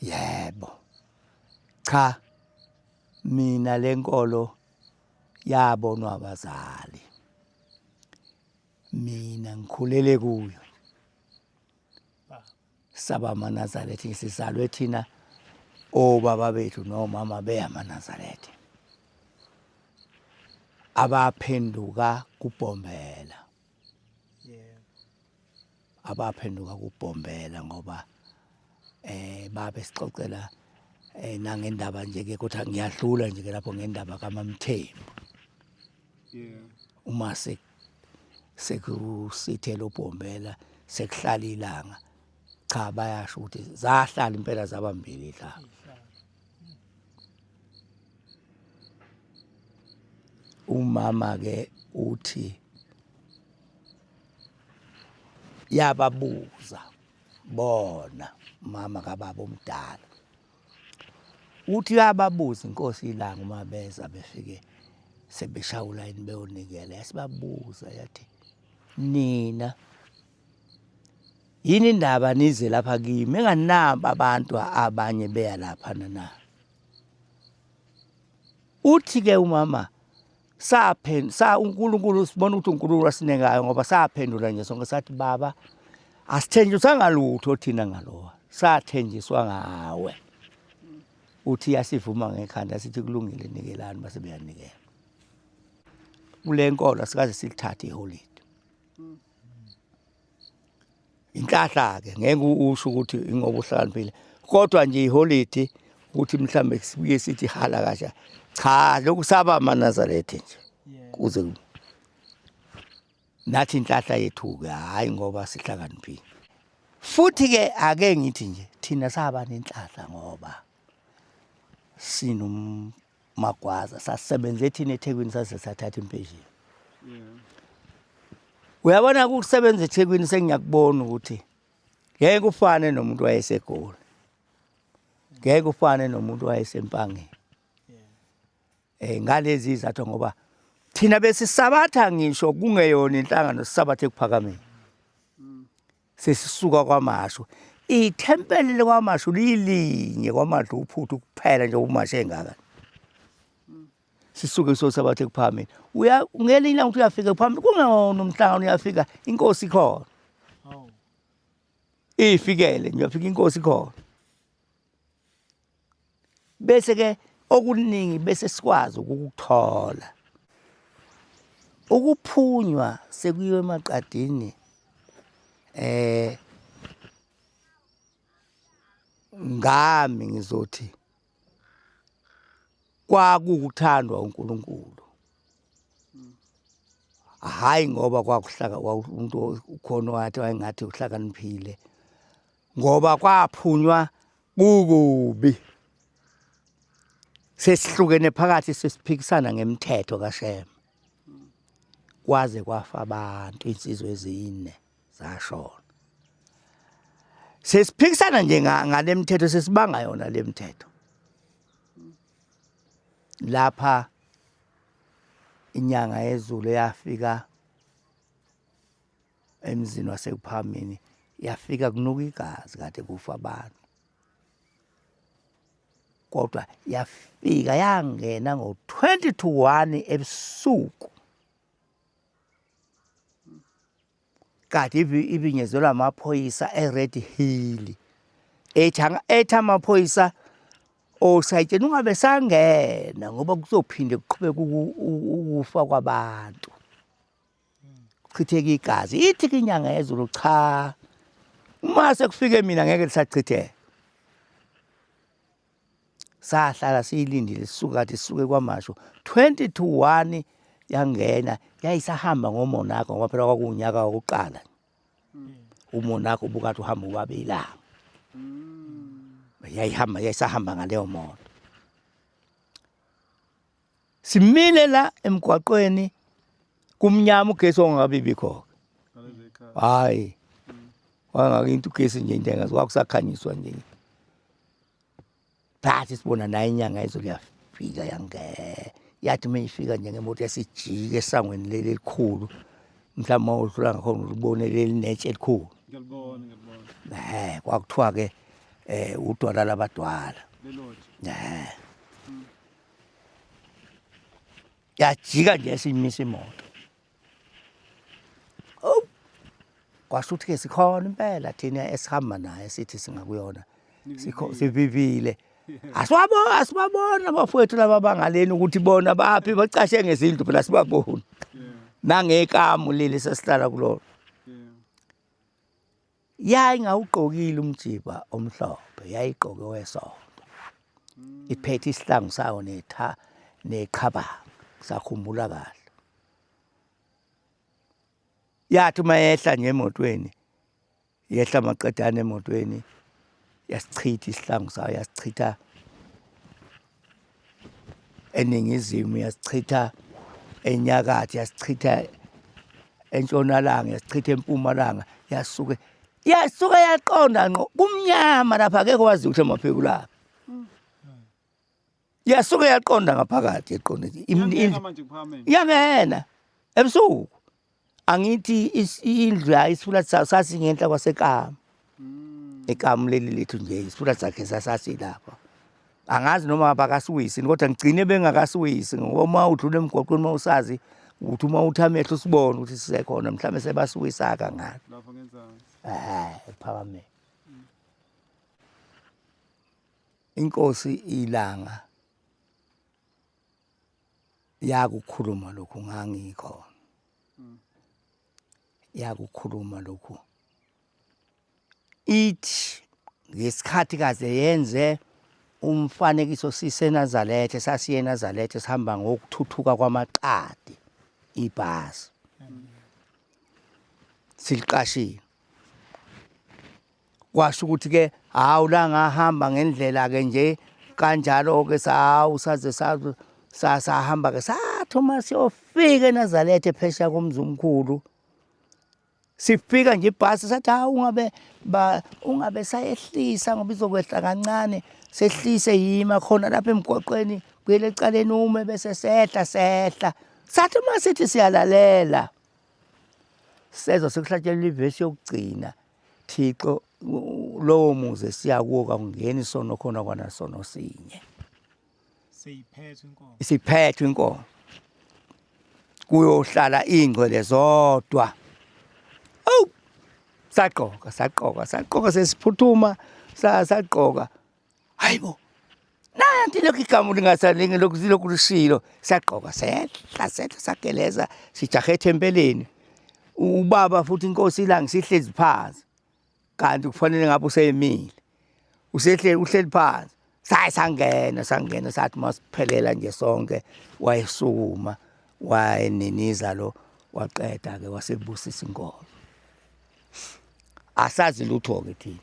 Yebo. Cha. Mina lenkolo yabonwa abazali. Mina ngikhulele kuyo. Saba amaNazaretha sizalwe thina obaba bethu nomama beyamaNazaretha. Abaphenduka kuBhombela. Abaphenduka kuBhombela ngoba babe sixoxela nangendaba nje ke kodwa ngiyahlula nje ke lapho ngendaba kaMamthembu. Uma sekusithela uBhombela sekuhlala ilanga cha bayasho ukuthi zahlala impela zabambili idlanga. Umama ke uthi yababuza bona mama kababa omdala uthi yababuza inkosi ilanga uma beza befike sebeshawula yini beyonikela yasibabuza yathi nina yini indaba nize lapha kimi enganamba abantu abanye beya lapha na uthi ke umama uNkulunkulu sibona ukuthi uNkulunkulu asinengayo ngoba saphendula nje sonke sathi baba asithenjiswanga lutho thina ngalowa sathenjiswa ngawe uthi yasivuma ngekhanda sithi kulungile nikelani base beyanikela kule nkolo asikaze silithathe iholide inhlahla ke ngeke usho ukuthi ingoba uhlakaniphile kodwa nje iholide ukuthi mhlambe sibuye sithi hala kasha cha lokhu saba amaNazaretha nje kuze nathi inhlahla yethu ke hayi ngoba sihlakaniphile futhi ke ake ngithi nje thina saba nenhlahla ngoba sinomagwaza sasebenze thina eThekwini sasathatha impesheni uyabona ukusebenza eThekwini sengiyakubona ukuthi ngeke ufane nomuntu wayesegoli ngeke ufane nomuntu wayesempangeni ngalezi izathu ngoba thina besisabatha ngisho kungeyona inhlangano sisabathe kuphakameni sesisuka kwaMashu ithempeli lekwaMashu lilinye kwaMadlu uphuthu kuphela nje umashe engaka sisuke sosabathe kuphakameni ungelinye ukuthi uyafika kuphambili kungeyona umhlangano uyafika inkosi khona ifikele nje uyafika inkosi khona bese ke okuningi bese sikwazi ukukuthola ukuphunywa sekuyiwe emaqadini ngami ngizothi kwakuthandwa uNkulunkulu hayi ngoba kwakuhlaka umuntu ukhona wathi wayengathi uhlakaniphile ngoba kwaphunywa kukubi sesihlukene phakathi sesiphikisana ngemithetho kaShema kwaze kwafa abantu insizwe ezine zashona sesiphikisana nje ngale mithetho sesibanga yona le mithetho lapha inyanga yezulu yafika emzini wasekuphameni yafika kunuka igazi kade kufa abantu kodwa yafika yangena ngo-20 to 1 ebusuku kade ibinyezelwa amaphoyisa eRed Hill ethi amaphoyisa osayitshela ungabe sangena ngoba kuzophinde kuqhubeka ukufa kwabantu kuchitheka igazi ithi inyanga yezulu cha uma sekufike mina ngeke lisachitheka sahlala siyilindile sisuke kwaMashu 20 to 1 yangena yayisahamba ngomonakho ngoba phela kwakunyaka wokuqala umonakho ubukathi uhamba ubabelanga yayisahamba ngaleyo moto simile la emgwaqweni kumnyama ugesi ongabibi khona hayi wangakinto ugesi nje into engazi kwakusakhanyiswa nje bathi sibona naye inyanga yezulu yafika yathi mayifika nje ngemoto yasijika esangweni leli elikhulu mhlawumbe udlula ngakhona ubone leli netshe elikhulu ngiyalibona kwakuthiwa ke udwala labadwala lelodwa yajika nje simisa imoto kwashuthi ke sikhona impela thina esihamba naye sithi singakuyona sivivile asibabona abafowethu laba bangaleni ukuthi bona baphi bacashe ngezindlu phela sibabona nangekamu leli sesihlala kulona yayi ngawugqokile umjiba omhlophe yayiqoke wesonto iphethe isihlangu sawo neqhabanga sakhumbula kahle yathi mayehla nje emotweni yehla maqedane emotweni yasichitha isihlangu sayo yasichitha eningizimu yasichitha enyakatho yasichitha entshonalanga yasichitha empumalanga yasuke yaqonda ngqo kumnyama lapha akekho wazi ukuthi emaphekula yasuke yaqonda ngaphakathi yaqonda yangena ebusuku angithi indlu isifula sasingenhla kwasekama ekamu leli lethu nje isifula sakhe sasilapha angazi noma abakasiwisi kodwa ngigcine bengakasiwisi ngoba udlule emgwaqweni mawusazi ukuthi uma uthi amehlo sibone ukuthi sisekhona mhlawumbe sebasiwisa kangaka lapho ngenzani ephakame inkosi ilanga yakukhuluma lokhu ngangikhona yakukhuluma lokhu ithi ngesikhathi kaze yenze umfanekiso siseNazaretha sasiye eNazaretha sihamba ngokuthuthuka kwamaqadi ibhasi siliqashile kwasho ukuthi ke hawu la ngahamba ngendlela ke nje kanjalo ke saze sahamba ke sathoma siyofika eNazaretha phesha komzi omkhulu sifika nje ibhasi sathi hawu ungabe sayehlisa ngoba izokwehla kancane sehlise yima khona lapha emgwaqweni kuyele ecaleni ume bese sehla sathi masithi siyalalela sezo sekuhlatshelwa ivesi yokugcina Thixo lowo muze siyakuwo kangeni sono khona kwana sono sinye siphethwe inkomo kuyohlala ingcwele zodwa saqoka sesiphuthuma saqoka hayibo nanti lokhu igama lingasalinge lokhu lishilo saqoka sehla sageleza sijahe ethempeleni ubaba futhi inkosi ilanga sihlezi phansi kanti kufanele ngabe useyimile uhleli phansi sangena sathi masiphelela nje sonke wayesukuma wayeniniza lo waqeda ke wasebusisa inkomo asazi lutho ke thina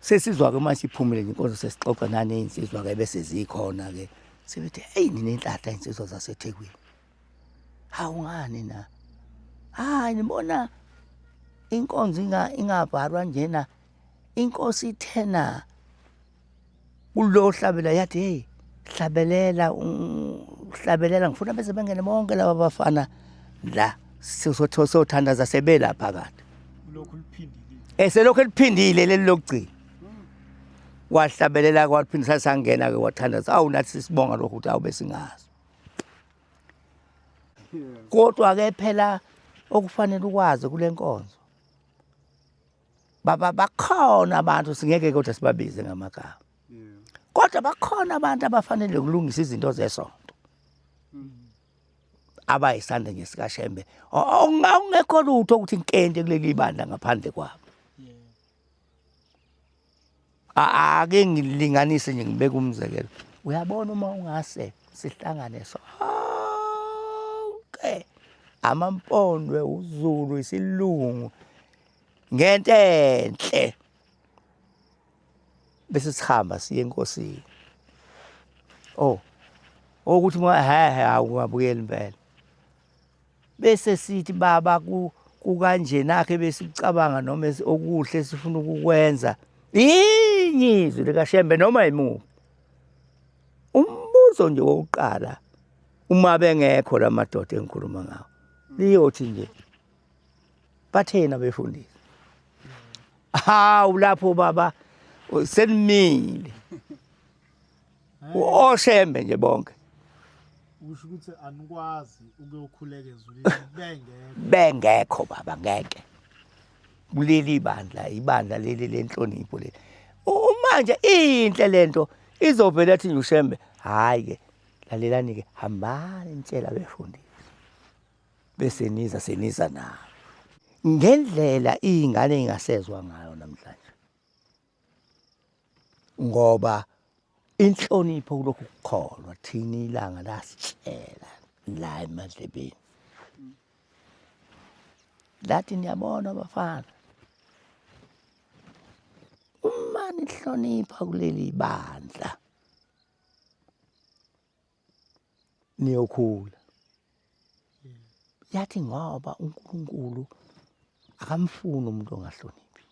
sesizwa ke manje iphumile nje inkonzo sesixoxa nane insizwa ke bese zikhona ke sibethi hey nina inhlanhla insizwa zaseThekwini hawu ngani na hayi nibona inkonzo ingabharwa njena inkosi ithena kulohlabela yathi hey hlabelela ngifuna bese bengene bonke laba bafana la sothandaza sebela phakathi lokhu liphindile selokhu eliphindile leli lokugcina wahlabelela kwaphinda sangena ke wathandaza awu nathi sisibonga lokho ukuthi awube singazi kodwa ke phela okufanele ukwazi kule nkonzo bakhona abantu singeke kodwa sibabize ngamagama kodwa bakhona abantu abafanele ukulungisa izinto zesonto abayisanda nje sikaShembe ongekho lutho ukuthi inkente kuleli bandla ngaphandle kwabo ake ngilinganise nje ngibeka umzekelo uyabona uma ungase sihlangane sonke amampondwe uZulu isilungu ngento enhle bese sihamba siye enkosini ukuthi awungabuyeli impela bese sithi baba kukanje nakhe besicabanga noma okuhle sifuna ukukwenza inyizwi likaShembe noma imuphi umbuzo nje wokuqala uma bengekho lamadoda engikhuluma ngawo liyothi nje bathena befundisi Hawu lapho baba senimile. Oshembe nje bonke. Usho ukuthi anikwazi ukuyokhuleka ezulwini bengekho. Bengekho baba ngeke. Kuleli ibandla leli lenhlonipho leli. Manje inhle lento izovela ethi nje ushembe, hayi ke lalelani ke hambani nitshela befundisi. Bese seniza nawo. Ngendlela izingane engasezwa ngayo namhlanje. Ngoba inhlonipho kulokhu kukholwa thina ilanga lasitshela la emadlebeni. Lathi niyabona bafana. Uma nihlonipha kuleli bandla niyokhula. Yathi ngoba uNkulunkulu akamfuni umuntu ongahloniphi.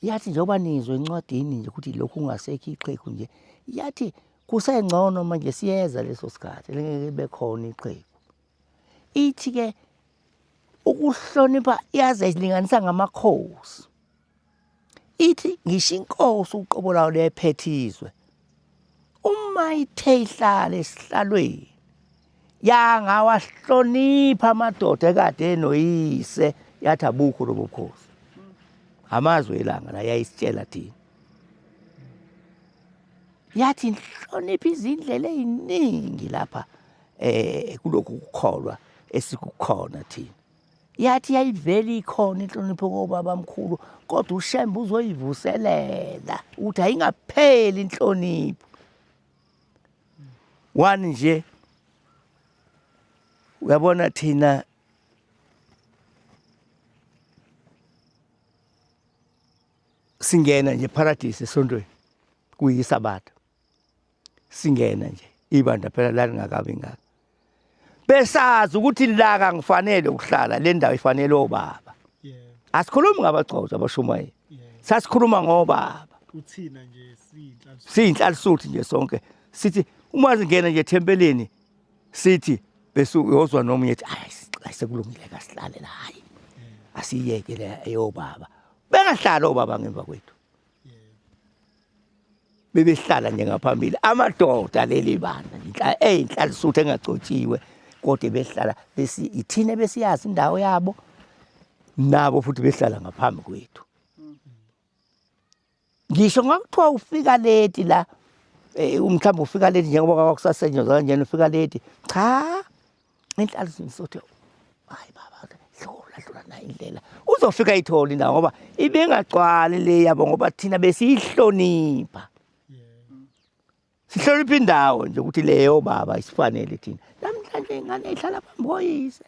Yathi njengoba nizwe encwadini nje ukuthi lokhu ungasekho ixhegu nje. Yathi kusengcono manje siyeza leso sikhathi lengeke bekhona ixhegu. Ithi ke ukuhlonipha yaze ilinganisa ngamakhosi. Ithi ngisho inkosi uqobo lawo lephethizwe. Uma ithe ihlala esihlalweni yanga wahlonipha amadoda ekade enoyise yathi abukho lobo bukhosi. Amazwe elanga la yayisitshela thina. Yathi inhlonipha izindlela eziningi lapha kulokhu kukholwa esikukhona thina. Yathi yayivela ikhona inhlonipho kobaba mkhulu kodwa uShembe uzoyivuselela uthi ayingapheli inhlonipho. One nje uyabona thina singena nje paradise esontweni kuyisabatha. Singena nje ibandla phela la lingakabi ngaka. Besazi ukuthi la kangifanele ukuhlala le ndawo ifanele obaba. Asikhulumi ngabagcotha abashumayeli. Sasikhuluma ngobaba. Uthina nje siyinhlalisuthi nje sonke. Sithi uma singena nje ethempelini sithi bese uyozwa noma uyethi hayi sekulungile kasihlale la hayi. Asiyeke la eyobaba. Bengahlala obaba ngemva kwethu. Bebehlala nje ngaphambili amadoda leli bandla eyinhlalisuthi engagcotshiwe kodwa behlala bese ithine besiyazi indawo yabo nabo futhi behlala ngaphambi kwethu. Ngisho ngakuthiwa ufika late la mhlawumbe ufika late njengoba kwakusasenyenzwa kanjani ufika late cha inhlalisuthi sothi hayi baba dlula na indlela uzofika itholi na ngoba ibengagcwali le yabo ngoba thina besihlonipha. Sihlonipha indawo nje ukuthi leyo baba isifanele thina. Namhlanje ingane ihlala phambi koyise.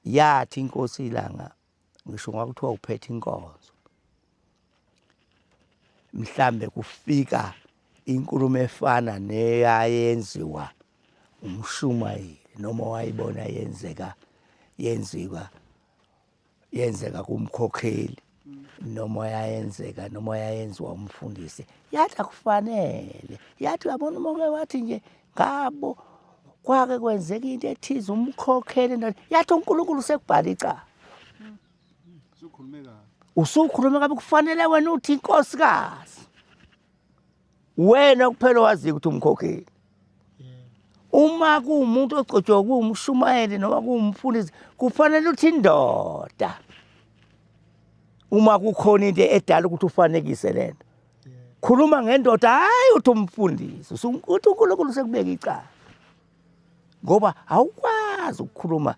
Yathi inkosi ilanga ngisho ngakuthiwa uphethe inkonzo. Mhlambe kufika inkulumo efana neyayenziwa umshumayeli noma wayibona yenzeka kumkhokheli noma yayenziwa umfundisi. Yathi akufanele. Yathi uyabona umoke wathi nje ngabo kwake kwenzeka into ethize umkhokheli yathi uNkulunkulu sekubhala icala. Usukhulume kabi kufanele wena uthi inkosikazi. Wena kuphela wazi ukuthi umkhokheli. Uma kuumuntu ogcotshwe kuumshumayeli noma kuumfundisi kufanele uthi indoda. Uma kukhona into edala ukuthi ufanekise lento. Khuluma ngendoda hayi uthi umfundisi. Uthi uNkulunkulu sekubeka icala. Ngoba awukwazi ukukhuluma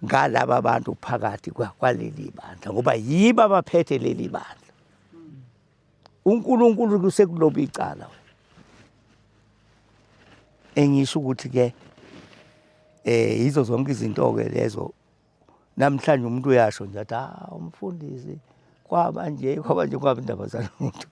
ngalaba bantu phakathi kwaleli bandla ngoba yibo abaphethe leli bandla. uNkulunkulu kusekuloba icala wena. Engisho ukuthi ke yizo zonke izinto ke lezo namhlanje umuntu uyasho nje athi umfundisi kwaba nje kwaba indaba zaluntu.